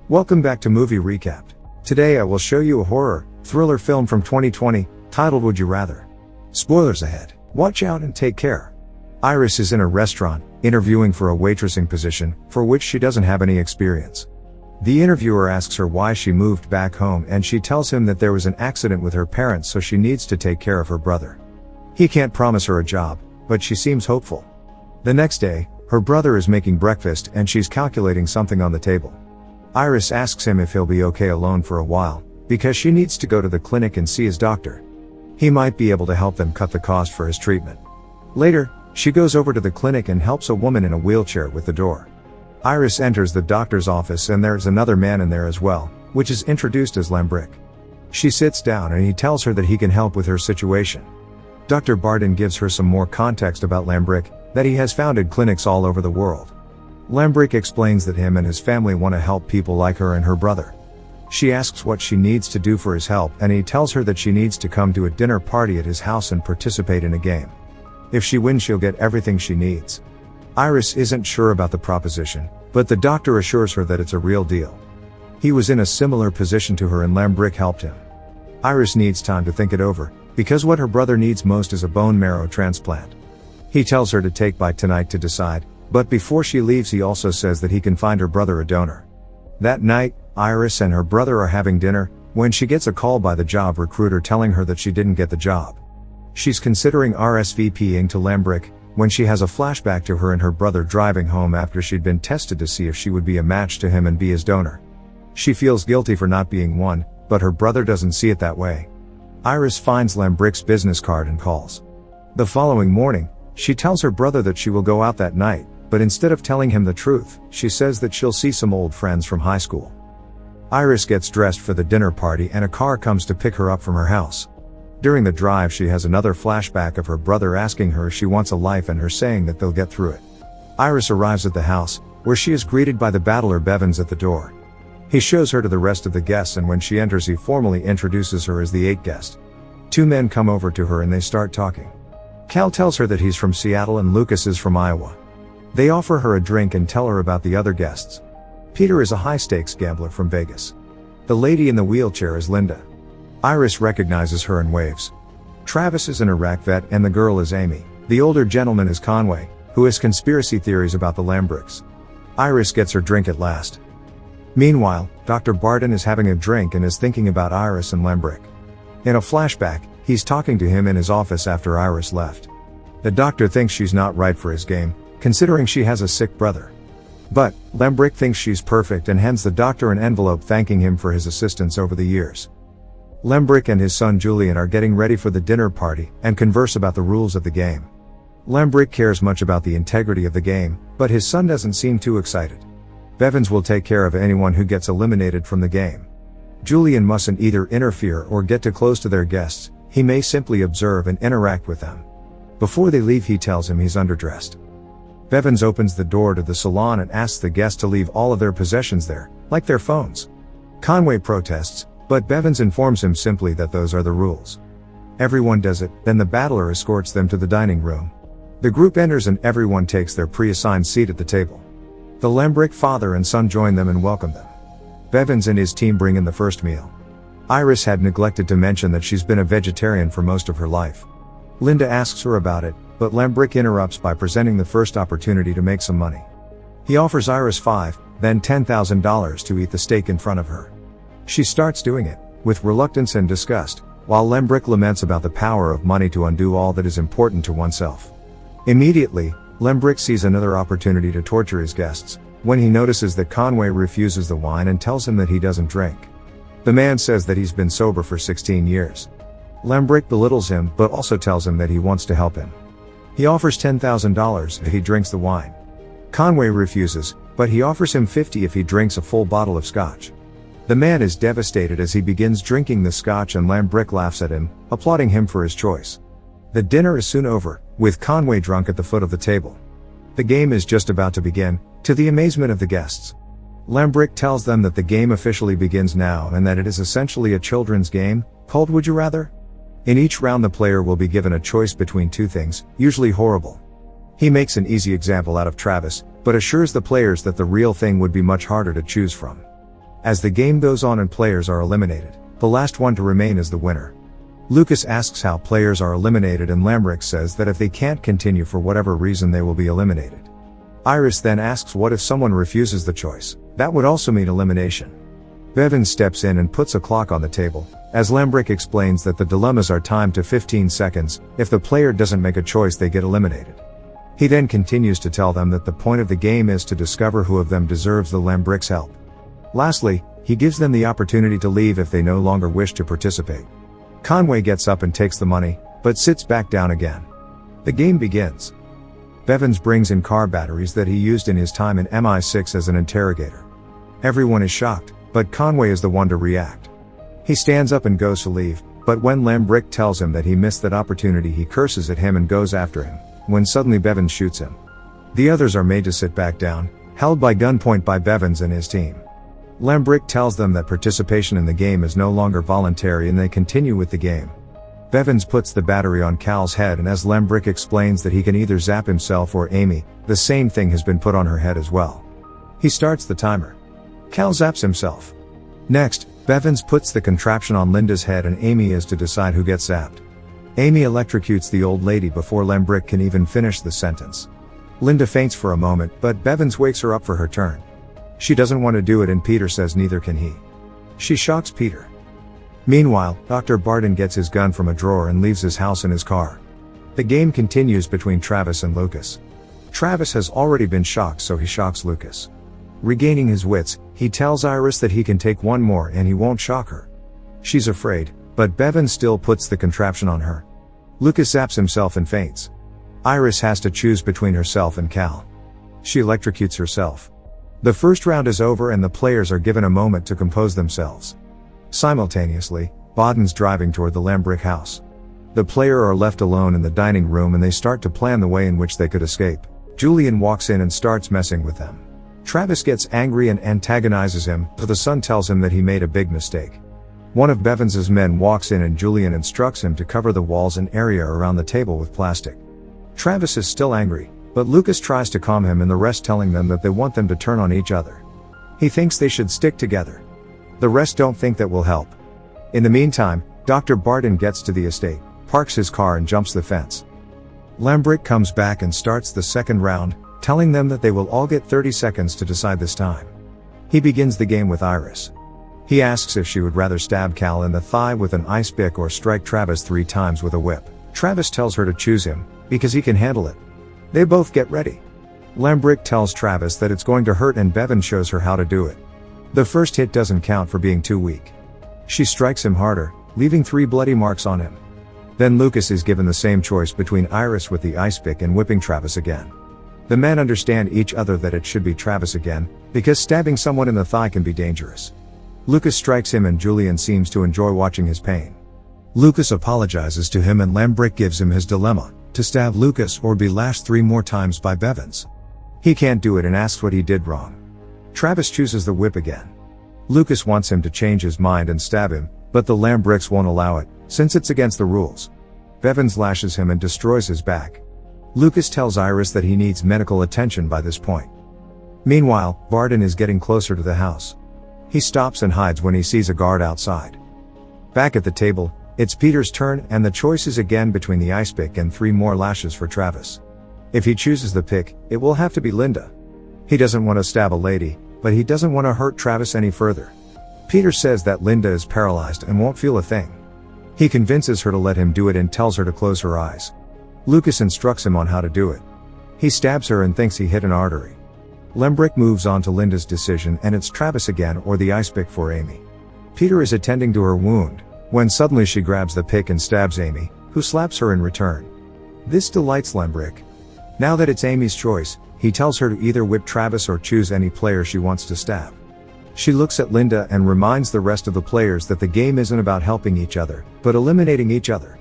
Welcome back to Movie Recapped. Today I will show you a horror, thriller film from 2020, titled Would You Rather. Spoilers ahead. Watch out and take care. Iris is in a restaurant, interviewing for a waitressing position, for which she doesn't have any experience. The interviewer asks her why she moved back home and she tells him that there was an accident with her parents so she needs to take care of her brother. He can't promise her a job, but she seems hopeful. The next day, her brother is making breakfast and she's calculating something on the table. Iris asks him if he'll be okay alone for a while, because she needs to go to the clinic and see his doctor. He might be able to help them cut the cost for his treatment. Later, she goes over to the clinic and helps a woman in a wheelchair with the door. Iris enters the doctor's office and there's another man in there as well, which is introduced as Lambrick. She sits down and he tells her that he can help with her situation. Dr. Barden gives her some more context about Lambrick, that he has founded clinics all over the world. Lambrick explains that him and his family want to help people like her and her brother. She asks what she needs to do for his help and he tells her that she needs to come to a dinner party at his house and participate in a game. If she wins, she'll get everything she needs. Iris isn't sure about the proposition, but the doctor assures her that it's a real deal. He was in a similar position to her and Lambrick helped him. Iris needs time to think it over, because what her brother needs most is a bone marrow transplant. He tells her to take by tonight to decide, but before she leaves he also says that he can find her brother a donor. That night, Iris and her brother are having dinner, when she gets a call by the job recruiter telling her that she didn't get the job. She's considering RSVPing to Lambrick, when she has a flashback to her and her brother driving home after she'd been tested to see if she would be a match to him and be his donor. She feels guilty for not being one, but her brother doesn't see it that way. Iris finds Lambrick's business card and calls. The following morning, she tells her brother that she will go out that night, but instead of telling him the truth, she says that she'll see some old friends from high school. Iris gets dressed for the dinner party and a car comes to pick her up from her house. During the drive she has another flashback of her brother asking her if she wants a life and her saying that they'll get through it. Iris arrives at the house, where she is greeted by the battler Bevins at the door. He shows her to the rest of the guests and when she enters he formally introduces her as the 8th guest. Two men come over to her and they start talking. Cal tells her that he's from Seattle and Lucas is from Iowa. They offer her a drink and tell her about the other guests. Peter is a high-stakes gambler from Vegas. The lady in the wheelchair is Linda. Iris recognizes her and waves. Travis is an Iraq vet and the girl is Amy. The older gentleman is Conway, who has conspiracy theories about the Lambricks. Iris gets her drink at last. Meanwhile, Dr. Barden is having a drink and is thinking about Iris and Lambrick. In a flashback, he's talking to him in his office after Iris left. The doctor thinks she's not right for his game, considering she has a sick brother. But, Lambrick thinks she's perfect and hands the doctor an envelope thanking him for his assistance over the years. Lambrick and his son Julian are getting ready for the dinner party and converse about the rules of the game. Lambrick cares much about the integrity of the game, but his son doesn't seem too excited. Bevins will take care of anyone who gets eliminated from the game. Julian mustn't either interfere or get too close to their guests, he may simply observe and interact with them. Before they leave he tells him he's underdressed. Bevins opens the door to the salon and asks the guests to leave all of their possessions there, like their phones. Conway protests, but Bevins informs him simply that those are the rules. Everyone does it, then the battler escorts them to the dining room. The group enters and everyone takes their pre-assigned seat at the table. The Lambrick father and son join them and welcome them. Bevins and his team bring in the first meal. Iris had neglected to mention that she's been a vegetarian for most of her life. Linda asks her about it, but Lambrick interrupts by presenting the first opportunity to make some money. He offers Iris $5, then $10,000 to eat the steak in front of her. She starts doing it, with reluctance and disgust, while Lambrick laments about the power of money to undo all that is important to oneself. Immediately, Lambrick sees another opportunity to torture his guests, when he notices that Conway refuses the wine and tells him that he doesn't drink. The man says that he's been sober for 16 years. Lambrick belittles him but also tells him that he wants to help him. He offers $10,000 if he drinks the wine. Conway refuses, but he offers him $50 if he drinks a full bottle of scotch. The man is devastated as he begins drinking the scotch and Lambrick laughs at him, applauding him for his choice. The dinner is soon over, with Conway drunk at the foot of the table. The game is just about to begin, to the amazement of the guests. Lambrick tells them that the game officially begins now and that it is essentially a children's game, called Would You Rather? In each round the player will be given a choice between two things, usually horrible. He makes an easy example out of Travis, but assures the players that the real thing would be much harder to choose from. As the game goes on and players are eliminated, the last one to remain is the winner. Lucas asks how players are eliminated and Lambrick says that if they can't continue for whatever reason they will be eliminated. Iris then asks what if someone refuses the choice. That would also mean elimination. Bevins steps in and puts a clock on the table, as Lambrick explains that the dilemmas are timed to 15 seconds, if the player doesn't make a choice they get eliminated. He then continues to tell them that the point of the game is to discover who of them deserves the Lambrick's help. Lastly, he gives them the opportunity to leave if they no longer wish to participate. Conway gets up and takes the money, but sits back down again. The game begins. Bevins brings in car batteries that he used in his time in MI6 as an interrogator. Everyone is shocked, but Conway is the one to react. He stands up and goes to leave, but when Lambrick tells him that he missed that opportunity he curses at him and goes after him, when suddenly Bevins shoots him. The others are made to sit back down, held by gunpoint by Bevins and his team. Lambrick tells them that participation in the game is no longer voluntary and they continue with the game. Bevins puts the battery on Cal's head and as Lambrick explains that he can either zap himself or Amy, the same thing has been put on her head as well. He starts the timer. Cal zaps himself. Next, Bevins puts the contraption on Linda's head and Amy is to decide who gets zapped. Amy electrocutes the old lady before Lambrick can even finish the sentence. Linda faints for a moment, but Bevins wakes her up for her turn. She doesn't want to do it and Peter says neither can he. She shocks Peter. Meanwhile, Dr. Barton gets his gun from a drawer and leaves his house in his car. The game continues between Travis and Lucas. Travis has already been shocked so he shocks Lucas. Regaining his wits, he tells Iris that he can take one more and he won't shock her. She's afraid, but Bevins still puts the contraption on her. Lucas zaps himself and faints. Iris has to choose between herself and Cal. She electrocutes herself. The first round is over and the players are given a moment to compose themselves. Simultaneously, Barton's driving toward the Lambrick house. The players are left alone in the dining room and they start to plan the way in which they could escape. Julian walks in and starts messing with them. Travis gets angry and antagonizes him, but the son tells him that he made a big mistake. One of Bevins's men walks in and Julian instructs him to cover the walls and area around the table with plastic. Travis is still angry, but Lucas tries to calm him and the rest telling them that they want them to turn on each other. He thinks they should stick together. The rest don't think that will help. In the meantime, Dr. Barton gets to the estate, parks his car and jumps the fence. Lambrick comes back and starts the second round, telling them that they will all get 30 seconds to decide this time. He begins the game with Iris. He asks if she would rather stab Cal in the thigh with an ice pick or strike Travis 3 times with a whip. Travis tells her to choose him, because he can handle it. They both get ready. Lambrick tells Travis that it's going to hurt and Bevins shows her how to do it. The first hit doesn't count for being too weak. She strikes him harder, leaving 3 bloody marks on him. Then Lucas is given the same choice between Iris with the ice pick and whipping Travis again. The men understand each other that it should be Travis again, because stabbing someone in the thigh can be dangerous. Lucas strikes him and Julian seems to enjoy watching his pain. Lucas apologizes to him and Lambrick gives him his dilemma, to stab Lucas or be lashed 3 more times by Bevins. He can't do it and asks what he did wrong. Travis chooses the whip again. Lucas wants him to change his mind and stab him, but the Lambricks won't allow it, since it's against the rules. Bevins lashes him and destroys his back. Lucas tells Iris that he needs medical attention by this point. Meanwhile, Barton is getting closer to the house. He stops and hides when he sees a guard outside. Back at the table, it's Peter's turn and the choice is again between the ice pick and 3 more lashes for Travis. If he chooses the pick, it will have to be Linda. He doesn't want to stab a lady, but he doesn't want to hurt Travis any further. Peter says that Linda is paralyzed and won't feel a thing. He convinces her to let him do it and tells her to close her eyes. Lucas instructs him on how to do it. He stabs her and thinks he hit an artery. Lambrick moves on to Linda's decision and it's Travis again or the ice pick for Amy. Peter is attending to her wound, when suddenly she grabs the pick and stabs Amy, who slaps her in return. This delights Lambrick. Now that it's Amy's choice, he tells her to either whip Travis or choose any player she wants to stab. She looks at Linda and reminds the rest of the players that the game isn't about helping each other, but eliminating each other.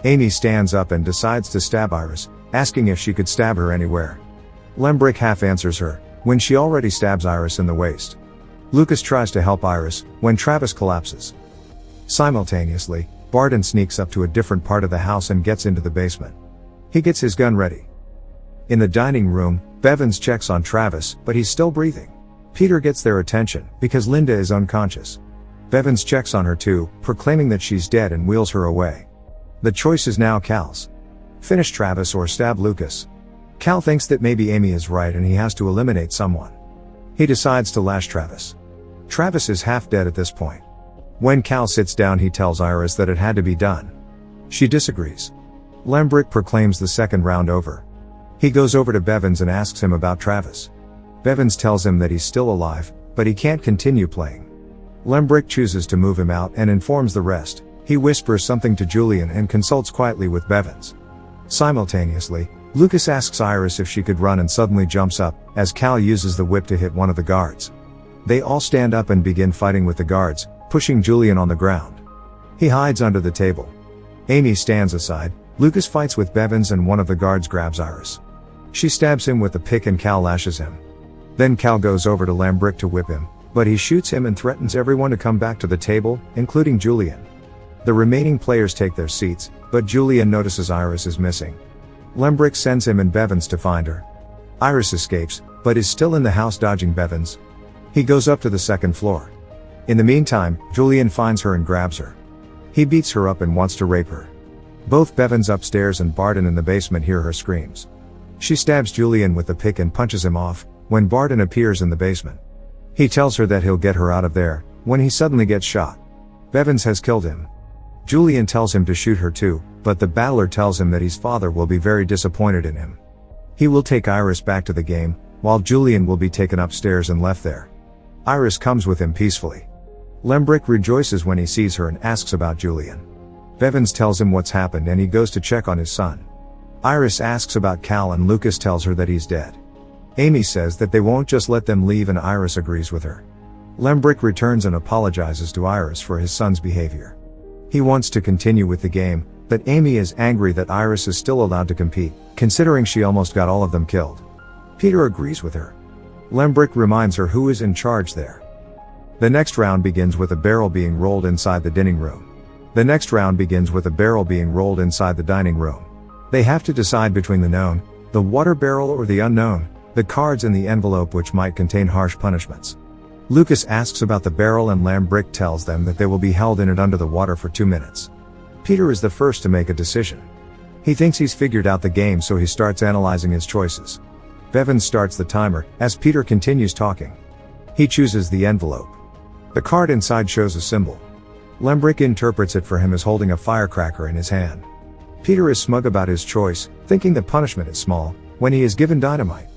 Amy stands up and decides to stab Iris, asking if she could stab her anywhere. Lambrick half answers her, when she already stabs Iris in the waist. Lucas tries to help Iris, when Travis collapses. Simultaneously, Barton sneaks up to a different part of the house and gets into the basement. He gets his gun ready. In the dining room, Bevins checks on Travis, but he's still breathing. Peter gets their attention, because Linda is unconscious. Bevins checks on her too, proclaiming that she's dead and wheels her away. The choice is now Cal's. Finish Travis or stab Lucas. Cal thinks that maybe Amy is right and he has to eliminate someone. He decides to lash Travis. Travis is half dead at this point. When Cal sits down, he tells Iris that it had to be done. She disagrees. Lembrick proclaims the second round over. He goes over to Bevins and asks him about Travis. Bevins tells him that he's still alive, but he can't continue playing. Lembrick chooses to move him out and informs the rest. He whispers something to Julian and consults quietly with Bevins. Simultaneously, Lucas asks Iris if she could run and suddenly jumps up, as Cal uses the whip to hit one of the guards. They all stand up and begin fighting with the guards, pushing Julian on the ground. He hides under the table. Amy stands aside. Lucas fights with Bevins and one of the guards grabs Iris. She stabs him with a pick and Cal lashes him. Then Cal goes over to Lembrick to whip him, but he shoots him and threatens everyone to come back to the table, including Julian. The remaining players take their seats, but Julian notices Iris is missing. Lembrick sends him and Bevins to find her. Iris escapes, but is still in the house dodging Bevins. He goes up to the second floor. In the meantime, Julian finds her and grabs her. He beats her up and wants to rape her. Both Bevins upstairs and Barton in the basement hear her screams. She stabs Julian with the pick and punches him off, when Barton appears in the basement. He tells her that he'll get her out of there, when he suddenly gets shot. Bevins has killed him. Julian tells him to shoot her too, but the battler tells him that his father will be very disappointed in him. He will take Iris back to the game, while Julian will be taken upstairs and left there. Iris comes with him peacefully. Lembrick rejoices when he sees her and asks about Julian. Bevins tells him what's happened and he goes to check on his son. Iris asks about Cal and Lucas tells her that he's dead. Amy says that they won't just let them leave and Iris agrees with her. Lembrick returns and apologizes to Iris for his son's behavior. He wants to continue with the game, but Amy is angry that Iris is still allowed to compete, considering she almost got all of them killed. Peter agrees with her. Lembrick reminds her who is in charge there. The next round begins with a barrel being rolled inside the dining room. The next round begins with a barrel being rolled inside the dining room. They have to decide between the known, the water barrel, or the unknown, the cards in the envelope, which might contain harsh punishments. Lucas asks about the barrel and Lembrick tells them that they will be held in it under the water for 2 minutes. Peter is the first to make a decision. He thinks he's figured out the game, so he starts analyzing his choices. Bevins starts the timer, as Peter continues talking. He chooses the envelope. The card inside shows a symbol. Lembrick interprets it for him as holding a firecracker in his hand. Peter is smug about his choice, thinking the punishment is small, when he is given dynamite.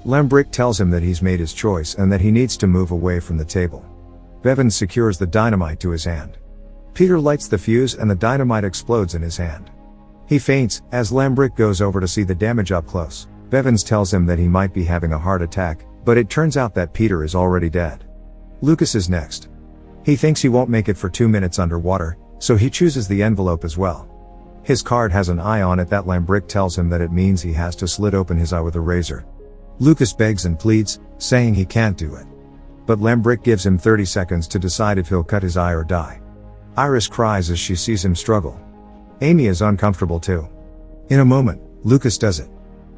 Lembrick tells him that he's made his choice and that he needs to move away from the table. Bevins secures the dynamite to his hand. Peter lights the fuse and the dynamite explodes in his hand. He faints, as Lembrick goes over to see the damage up close. Bevins tells him that he might be having a heart attack, but it turns out that Peter is already dead. Lucas is next. He thinks he won't make it for 2 minutes underwater, so he chooses the envelope as well. His card has an eye on it that Lembrick tells him that it means he has to slit open his eye with a razor. Lucas begs and pleads, saying he can't do it. But Lembrick gives him 30 seconds to decide if he'll cut his eye or die. Iris cries as she sees him struggle. Amy is uncomfortable too. In a moment, Lucas does it.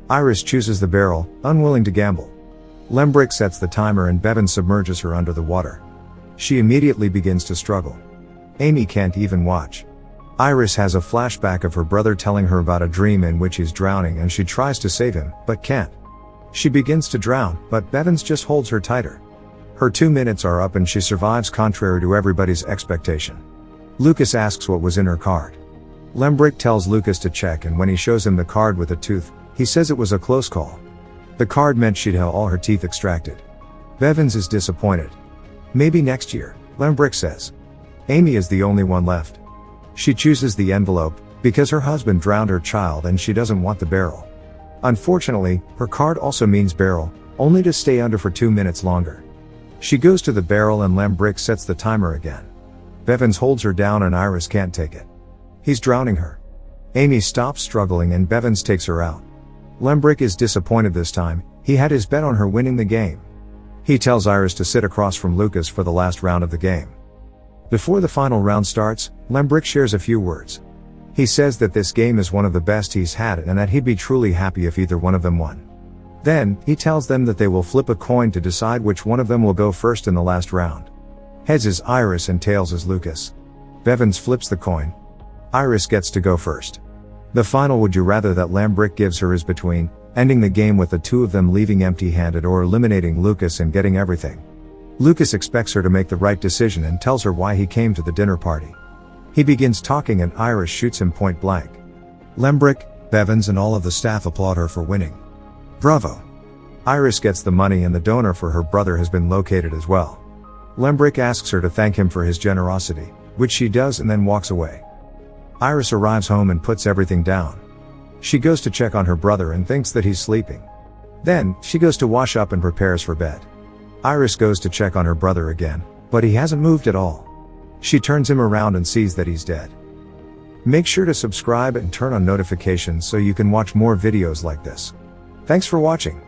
Iris chooses the barrel, unwilling to gamble. Lembrick sets the timer and Bevins submerges her under the water. She immediately begins to struggle. Amy can't even watch. Iris has a flashback of her brother telling her about a dream in which he's drowning and she tries to save him, but can't. She begins to drown, but Bevins just holds her tighter. Her 2 minutes are up and she survives contrary to everybody's expectation. Lucas asks what was in her card. Lembrick tells Lucas to check, and when he shows him the card with a tooth, he says it was a close call. The card meant she'd have all her teeth extracted. Bevins is disappointed. Maybe next year, Lembrick says. Amy is the only one left. She chooses the envelope, because her husband drowned her child and she doesn't want the barrel. Unfortunately, her card also means barrel, only to stay under for 2 minutes longer. She goes to the barrel and Lembrick sets the timer again. Bevins holds her down and Iris can't take it. He's drowning her. Amy stops struggling and Bevins takes her out. Lembrick is disappointed this time. He had his bet on her winning the game. He tells Iris to sit across from Lucas for the last round of the game. Before the final round starts, Lembrick shares a few words. He says that this game is one of the best he's had and that he'd be truly happy if either one of them won. Then, he tells them that they will flip a coin to decide which one of them will go first in the last round. Heads is Iris and tails is Lucas. Bevins flips the coin. Iris gets to go first. The final would you rather that Lambrick gives her is between ending the game with the two of them leaving empty-handed or eliminating Lucas and getting everything. Lucas expects her to make the right decision and tells her why he came to the dinner party. He begins talking and Iris shoots him point blank. Lambrick, Bevins and all of the staff applaud her for winning. Bravo! Iris gets the money and the donor for her brother has been located as well. Lambrick asks her to thank him for his generosity, which she does and then walks away. Iris arrives home and puts everything down. She goes to check on her brother and thinks that he's sleeping. Then, she goes to wash up and prepares for bed. Iris goes to check on her brother again, but he hasn't moved at all. She turns him around and sees that he's dead. Make sure to subscribe and turn on notifications so you can watch more videos like this. Thanks for watching.